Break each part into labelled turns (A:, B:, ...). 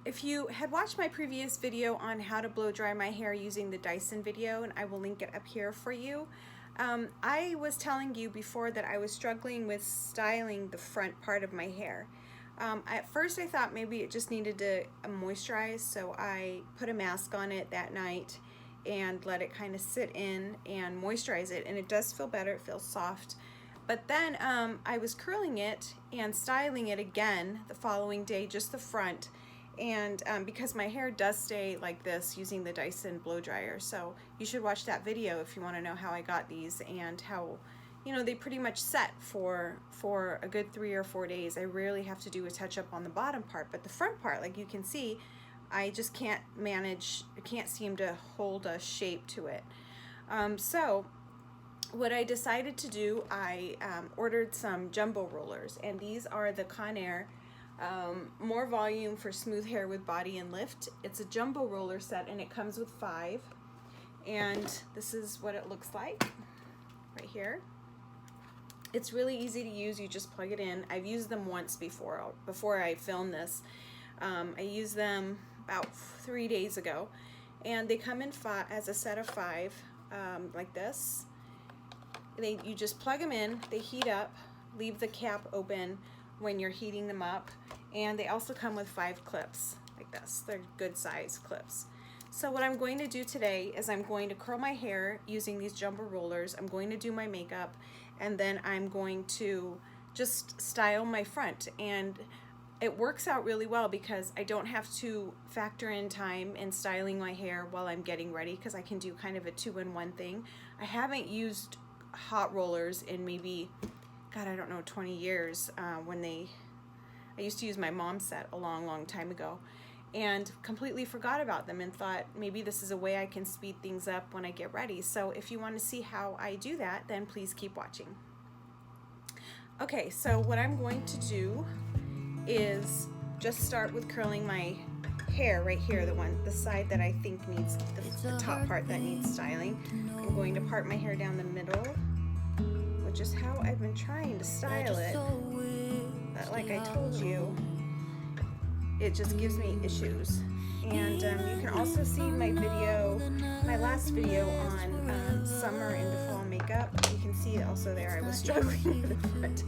A: If you had watched my previous video on how to blow dry my hair using the Dyson video, and I will link it up here for you, I was telling you before that I was struggling with styling the front part of my hair. At first I thought maybe it just needed to moisturize, so I put a mask on it that night and let it kind of sit in and moisturize it, and it does feel better, it feels soft. But then I was curling it and styling it again the following day, just the front, and because my hair does stay like this using the Dyson blow dryer. So you should watch that video if you want to know how I got these and how, you know, they pretty much set for a good 3 or 4 days. I rarely have to do a touch up on the bottom part, but the front part, like you can see, I just can't manage, I can't seem to hold a shape to it. So what I decided to do, I ordered some jumbo rollers, and these are the Conair More Volume for Smooth Hair with Body and Lift. It's a jumbo roller set, and it comes with 5, and this is what it looks like right here. It's really easy to use. You just plug it in. I've used them once before I filmed this. I used them about 3 days ago, and they come in as a set of 5 like this. You just plug them in, they heat up, leave the cap open when you're heating them up, and they also come with 5 clips like this. They're good size clips. So what I'm going to do today is I'm going to curl my hair using these jumbo rollers. I'm going to do my makeup, and then I'm going to just style my front, and it works out really well because I don't have to factor in time in styling my hair while I'm getting ready, because I can do kind of a 2-in-1 thing. I haven't used hot rollers in maybe, God, I don't know, 20 years. I used to use my mom's set a long time ago, and completely forgot about them and thought maybe this is a way I can speed things up when I get ready. So if you want to see how I do that, then please keep watching. Okay, so what I'm going to do is just start with curling my hair right here, the side that I think needs the top part that needs styling. I'm going to part my hair down the middle, which is how I've been trying to style it, but like I told you, it just gives me issues. And you can also see my last video on summer into fall makeup. You can see also there I was struggling with the front.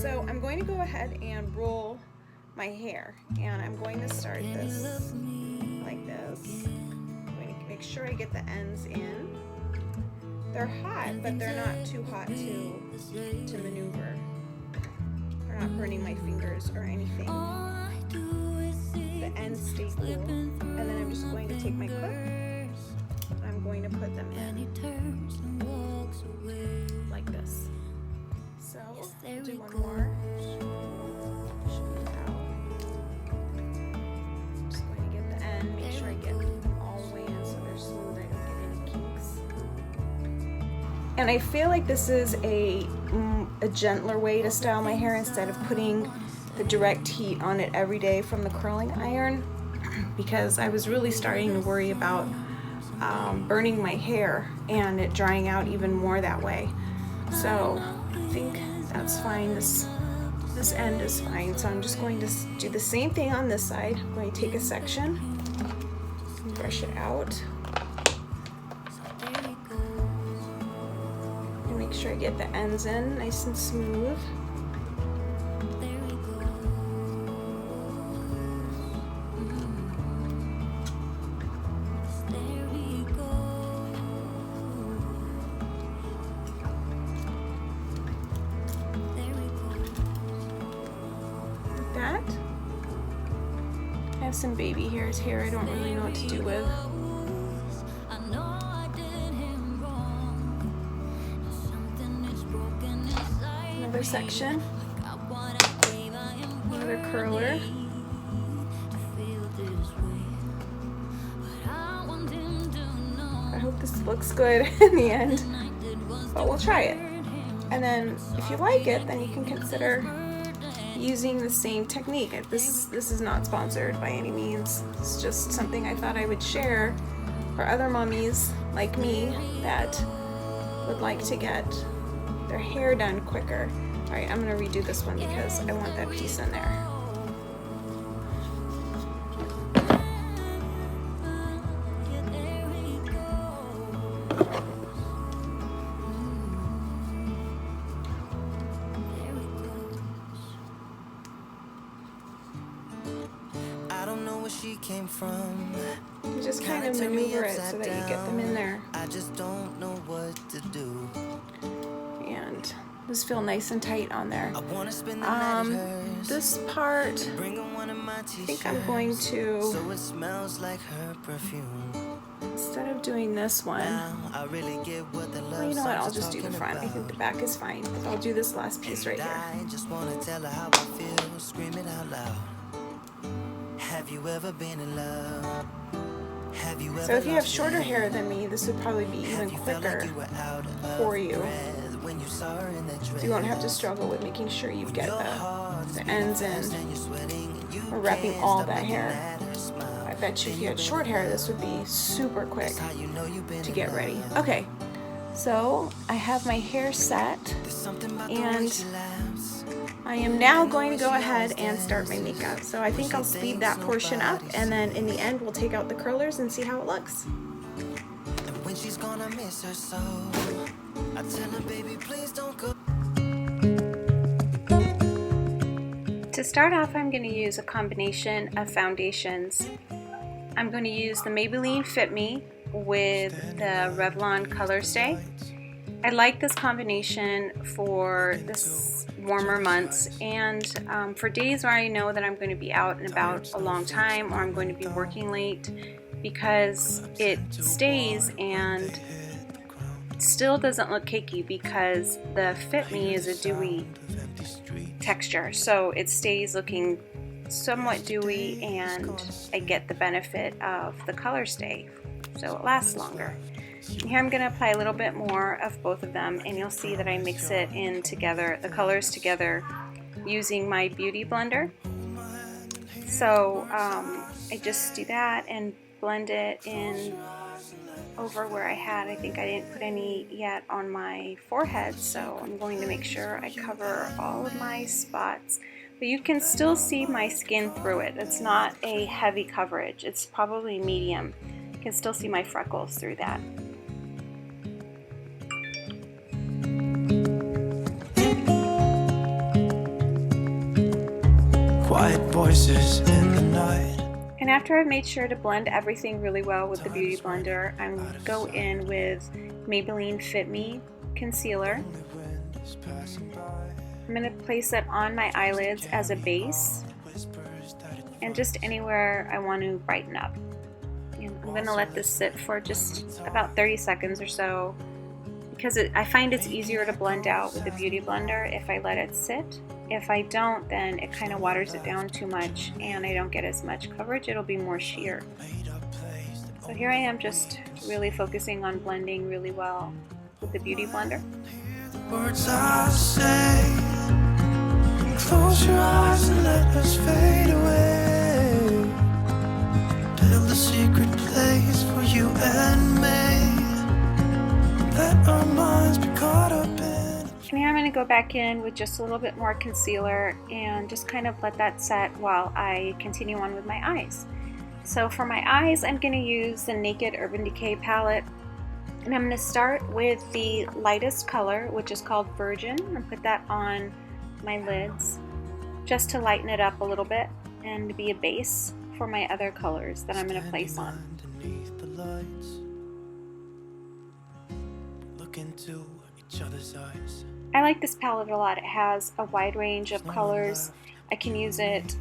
A: So I'm going to go ahead and roll my hair, and I'm going to start this like this. I'm going to make sure I get the ends in. They're hot, but they're not too hot to maneuver. They're not burning my fingers or anything. The ends stay cool, and then I'm just going to take my clip, and I'm going to put them in like this. So I'll do one more. Make sure I get them all the way in so they're smooth, I don't get any kinks. And I feel like this is a gentler way to style my hair instead of putting the direct heat on it every day from the curling iron, because I was really starting to worry about burning my hair and it drying out even more that way. So I think that's fine. This end is fine. So I'm just going to do the same thing on this side. I'm going to take a section, brush it out, and make sure I get the ends in nice and smooth. I have some baby hairs here I don't really know what to do with. Another section. Another curler. I hope this looks good in the end, but we'll try it. And then if you like it, then you can consider using the same technique. This is not sponsored by any means. It's just something I thought I would share for other mommies like me that would like to get their hair done quicker. Alright, I'm going to redo this one because I want that piece in there. You just kind of maneuver it so that you get them in there. And these feel nice and tight on there. This part, I think I'm going to, instead of doing this one, well, you know what, I'll just do the front. I think the back is fine. I'll do this last piece right here. So if you have shorter hair than me, this would probably be even quicker for you. So you won't have to struggle with making sure you get the ends in or wrapping all that hair. I bet you if you had short hair, this would be super quick to get ready. Okay, so I have my hair set, and I am now going to go ahead and start my makeup. So I think I'll speed that portion up, and then in the end we'll take out the curlers and see how it looks. To start off, I'm going to use a combination of foundations. I'm going to use the Maybelline Fit Me with the Revlon Color Stay. I like this combination for this warmer months and for days where I know that I'm going to be out and about a long time, or I'm going to be working late, because it stays and still doesn't look cakey, because the Fit Me is a dewy texture, so it stays looking somewhat dewy and I get the benefit of the color stay, so it lasts longer. Here I'm going to apply a little bit more of both of them, and you'll see that I mix it in together, the colors together, using my beauty blender. So I just do that and blend it in over where I think I didn't put any yet on my forehead, so I'm going to make sure I cover all of my spots. But you can still see my skin through it. It's not a heavy coverage, it's probably medium. You can still see my freckles through that. Quiet voices in the night. And after I've made sure to blend everything really well with the Beauty Blender, I'm going to go in with Maybelline Fit Me Concealer. I'm going to place it on my eyelids as a base, and just anywhere I want to brighten up. And I'm going to let this sit for just about 30 seconds or so, because I find it's easier to blend out with the Beauty Blender if I let it sit. If I don't, then it kind of waters it down too much and I don't get as much coverage. It'll be more sheer. So here I am, just really focusing on blending really well with the Beauty Blender. Words I say, close your eyes and let us fade away. Build a secret place for you and me. Let our minds be caught up in. And here I'm going to go back in with just a little bit more concealer and just kind of let that set while I continue on with my eyes. So for my eyes, I'm going to use the Naked Urban Decay palette, and I'm going to start with the lightest color, which is called Virgin, and put that on my lids just to lighten it up a little bit and be a base for my other colors that I'm going to place on. Look into each other's eyes. I like this palette a lot. It has a wide range of colors. I can use it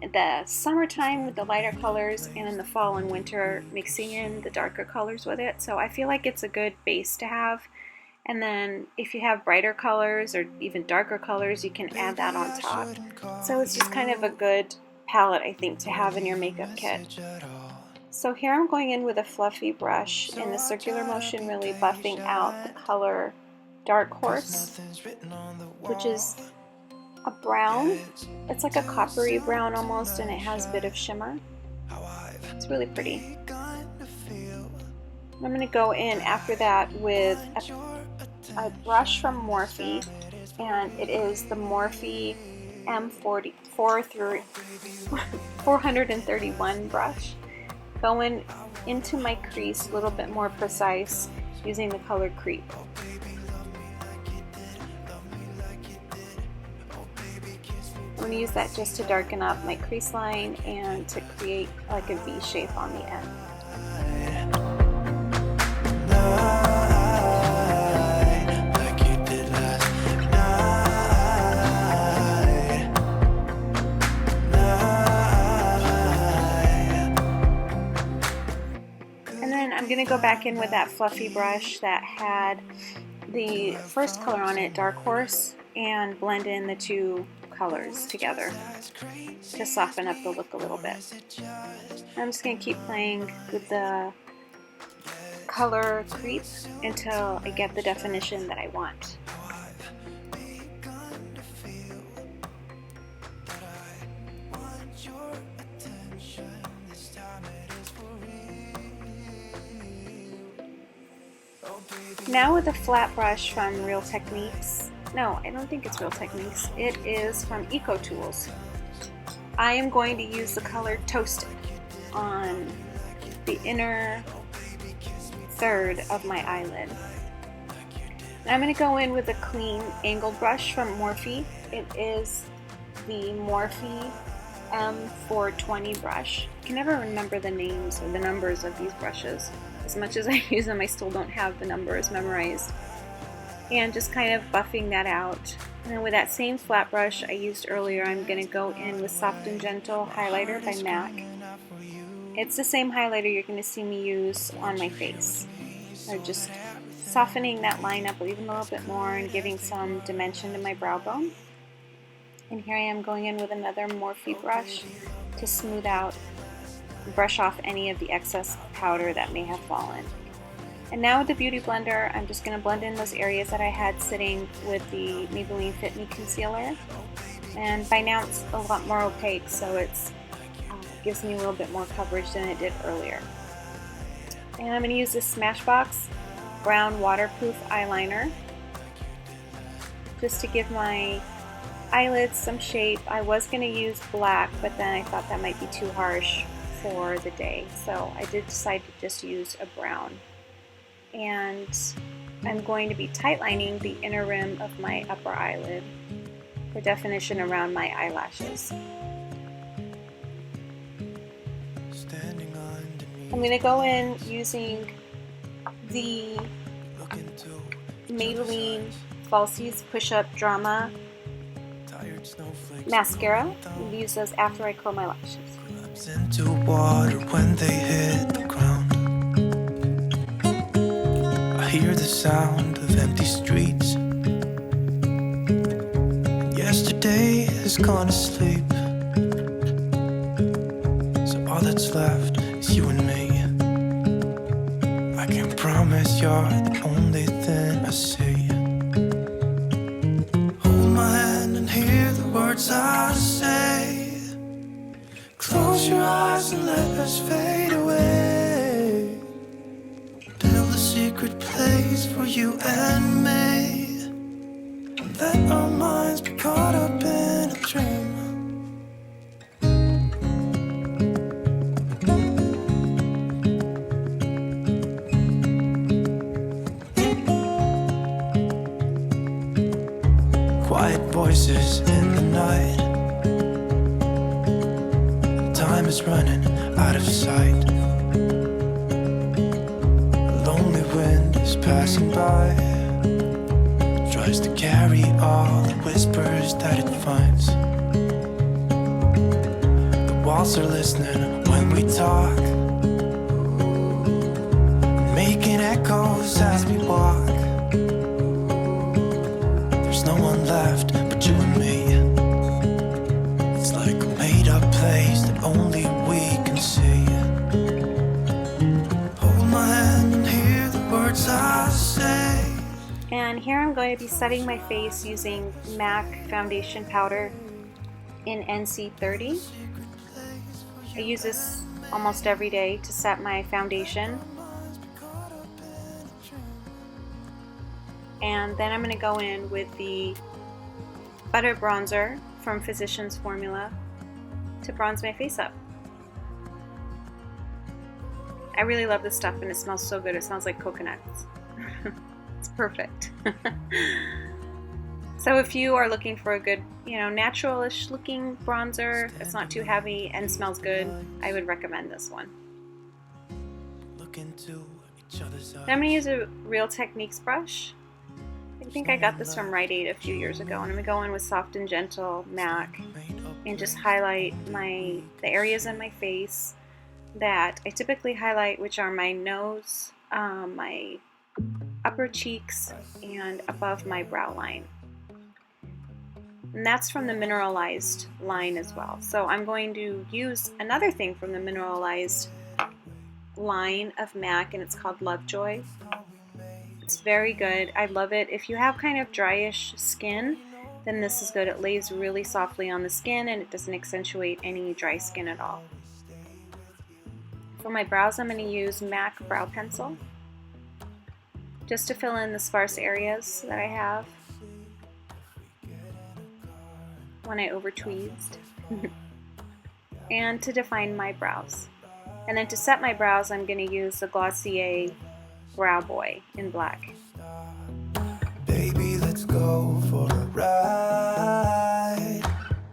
A: in the summertime with the lighter colors, and in the fall and winter mixing in the darker colors with it. So I feel like it's a good base to have. And then if you have brighter colors or even darker colors, you can add that on top. So it's just kind of a good palette, I think, to have in your makeup kit. So here I'm going in with a fluffy brush in a circular motion, really buffing out the color Dark Horse, which is a brown. It's like a coppery brown almost, and it has a bit of shimmer. It's really pretty. I'm going to go in after that with a brush from Morphe, and it is the Morphe M431 brush. Going into my crease a little bit more precise using the color Creep. I'm going to use that just to darken up my crease line and to create like a V shape on the end. And then I'm going to go back in with that fluffy brush that had the first color on it, Dark Horse, and blend in the two colors together to soften up the look a little bit. I'm just going to keep playing with the color creep until I get the definition that I want. Now with a flat brush from Real Techniques, no, I don't think it's Real Techniques, it is from Eco Tools. I am going to use the color Toasted on the inner third of my eyelid. And I'm going to go in with a clean angled brush from Morphe. It is the Morphe M420 brush. I can never remember the names or the numbers of these brushes. As much as I use them, I still don't have the numbers memorized. And just kind of buffing that out. And then with that same flat brush I used earlier, I'm going to go in with Soft and Gentle Highlighter by MAC. It's the same highlighter you're going to see me use on my face. So just softening that line up even a little bit more and giving some dimension to my brow bone. And here I am going in with another Morphe brush to smooth out, brush off any of the excess powder that may have fallen. And now with the Beauty Blender, I'm just going to blend in those areas that I had sitting with the Maybelline Fit Me Concealer. And by now it's a lot more opaque, so it gives me a little bit more coverage than it did earlier. And I'm going to use this Smashbox Brown Waterproof Eyeliner just to give my eyelids some shape. I was going to use black, but then I thought that might be too harsh for the day, so I did decide to just use a brown. And I'm going to be tightlining the inner rim of my upper eyelid for definition around my eyelashes. I'm going to go in using the Maybelline Falsies Push-Up Drama mascara. I'll use those after I curl my lashes. Into water when they hit the ground. I hear the sound of empty streets. Yesterday has gone to sleep. So all that's left is you and me. I can promise you're the only thing I see. Hold my hand and hear the words I say. Close your eyes and let us fade away. Build a secret place for you and me. Let our minds be caught up in a dream. Quiet voices in the night. Time is running out of sight. A lonely wind is passing by. Tries to carry all the whispers that it finds. The walls are listening when we talk, making echoes as we walk. There's no one left but you and me. It's like a made-up place that only we can see. Hold my hand and hear the words I say. And here I'm going to be setting my face using MAC foundation powder in NC30. I use this almost every day to set my foundation. And then I'm going to go in with the Butter Bronzer from Physicians Formula to bronze my face up. I really love this stuff and it smells so good. It smells like coconuts. It's perfect. So if you are looking for a good, natural-ish looking bronzer, it's not too heavy and smells good, I would recommend this one. Then I'm going to use a Real Techniques brush. I think I got this from Rite Aid a few years ago, and I'm going to go in with Soft and Gentle MAC and just highlight the areas in my face that I typically highlight, which are my nose, my upper cheeks, and above my brow line. And that's from the mineralized line as well. So I'm going to use another thing from the mineralized line of MAC, and it's called Lovejoy. It's very good. I love it. If you have kind of dryish skin, then this is good. It lays really softly on the skin and it doesn't accentuate any dry skin at all. For my brows, I'm going to use MAC Brow Pencil just to fill in the sparse areas that I have when I over-tweezed and to define my brows. And then to set my brows, I'm going to use the Glossier Brow Boy in black.
B: Baby, let's go for a ride.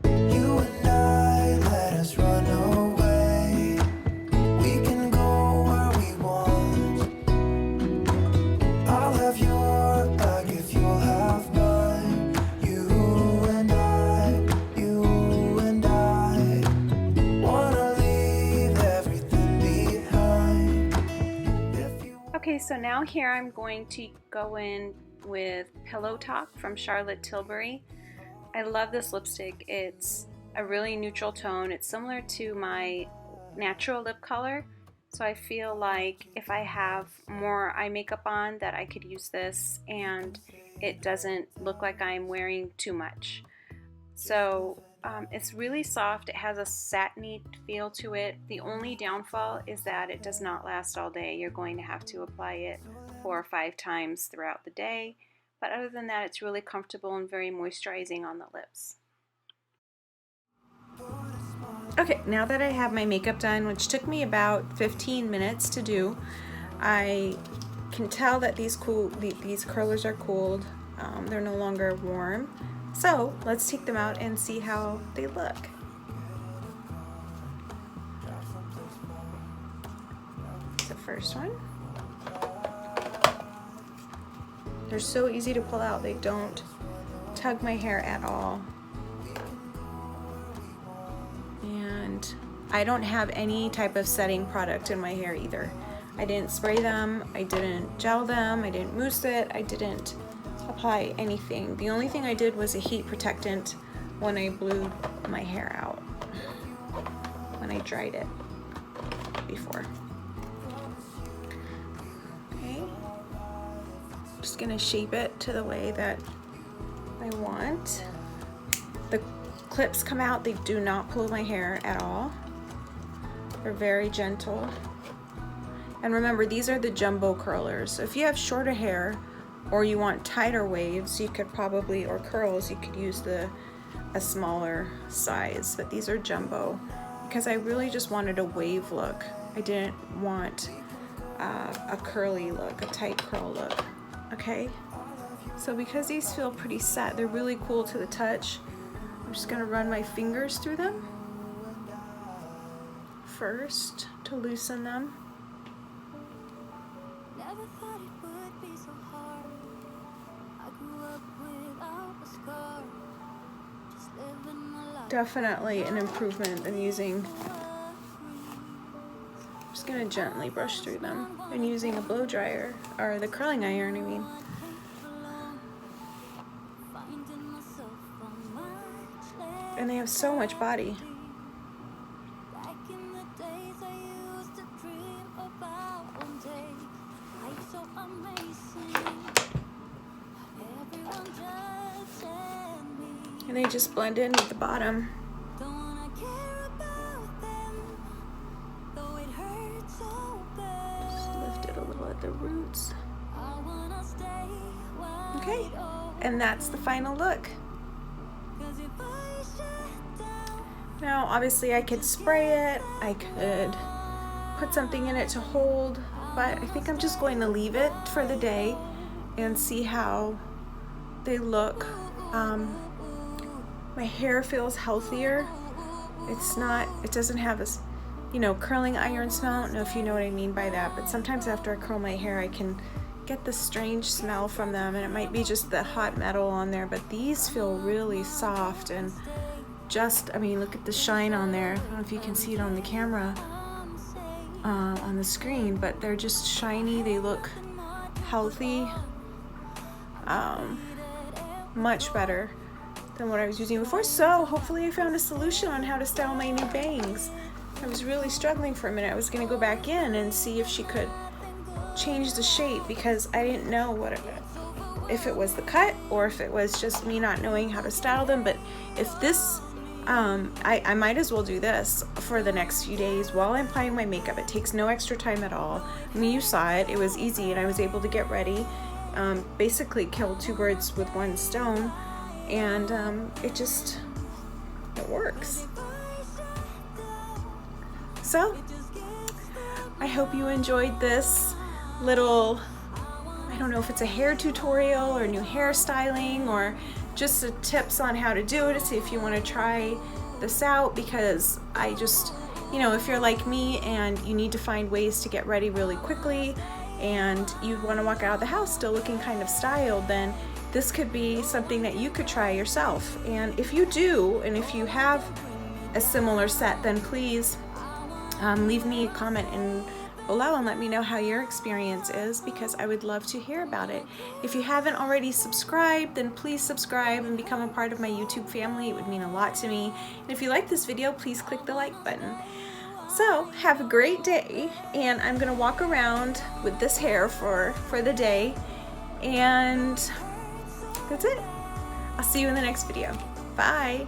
B: You and I, let us run away. We can go where we want. I'll have your bag if you'll have mine. You and I wanna leave everything behind.
A: Okay, so now here I'm going to go in with Pillow Talk from Charlotte Tilbury. I love this lipstick. It's a really neutral tone. It's similar to my natural lip color, so I feel like if I have more eye makeup on that I could use this and it doesn't look like I'm wearing too much. So it's really soft. It has a satiny feel to it. The only downfall is that it does not last all day. You're going to have to apply it 4 or 5 times throughout the day. But other than that, it's really comfortable and very moisturizing on the lips. Okay, now that I have my makeup done, which took me about 15 minutes to do, I can tell that these curlers are cooled. They're no longer warm. So let's take them out and see how they look. The first one. They're so easy to pull out. They don't tug my hair at all. And I don't have any type of setting product in my hair either. I didn't spray them, I didn't gel them, I didn't mousse it, I didn't apply anything. The only thing I did was a heat protectant when I blew my hair out, when I dried it before. Okay, just gonna shape it to the way that I want. The clips come out, they do not pull my hair at all. They're very gentle. And remember, these are the jumbo curlers. So if you have shorter hair or you want tighter waves, you could probably, or curls, you could use a smaller size, but these are jumbo because I really just wanted a wave look. I didn't want a curly look, a tight curl look. Okay, so because these feel pretty set, they're really cool to the touch. I'm just gonna run my fingers through them first to loosen them. Definitely an improvement in using, I'm just going to gently brush through them and using a blow dryer, or the curling iron, I mean. And they have so much body. And they just blend in with the bottom. Just lift it a little at the roots. Okay, and that's the final look. Now, obviously I could spray it, I could put something in it to hold, but I think I'm just going to leave it for the day and see how they look my hair feels healthier. It doesn't have this, curling iron smell. I don't know if you know what I mean by that, but sometimes after I curl my hair, I can get this strange smell from them, and it might be just the hot metal on there, but these feel really soft and look at the shine on there. I don't know if you can see it on the camera, on the screen, but they're just shiny. They look healthy, much better than what I was using before. So hopefully I found a solution on how to style my new bangs. I was really struggling for a minute. I was going to go back in and see if she could change the shape, because I didn't know if it was the cut or if it was just me not knowing how to style them. But if this, I might as well do this for the next few days while I'm applying my makeup. It takes no extra time at all. I mean, you saw it. It was easy, and I was able to get ready. Basically kill two birds with one stone, and it works. So I hope you enjoyed this little, I don't know if it's a hair tutorial or new hairstyling or just the tips on how to do it, to see if you want to try this out, because I just, if you're like me and you need to find ways to get ready really quickly and you want to walk out of the house still looking kind of styled, then this could be something that you could try yourself. And if you do, and if you have a similar set, then please leave me a comment below and let me know how your experience is, because I would love to hear about it. If you haven't already subscribed, then please subscribe and become a part of my YouTube family. It would mean a lot to me. And if you like this video, please click the like button. So have a great day, and I'm gonna walk around with this hair for the day, and that's it. I'll see you in the next video. Bye.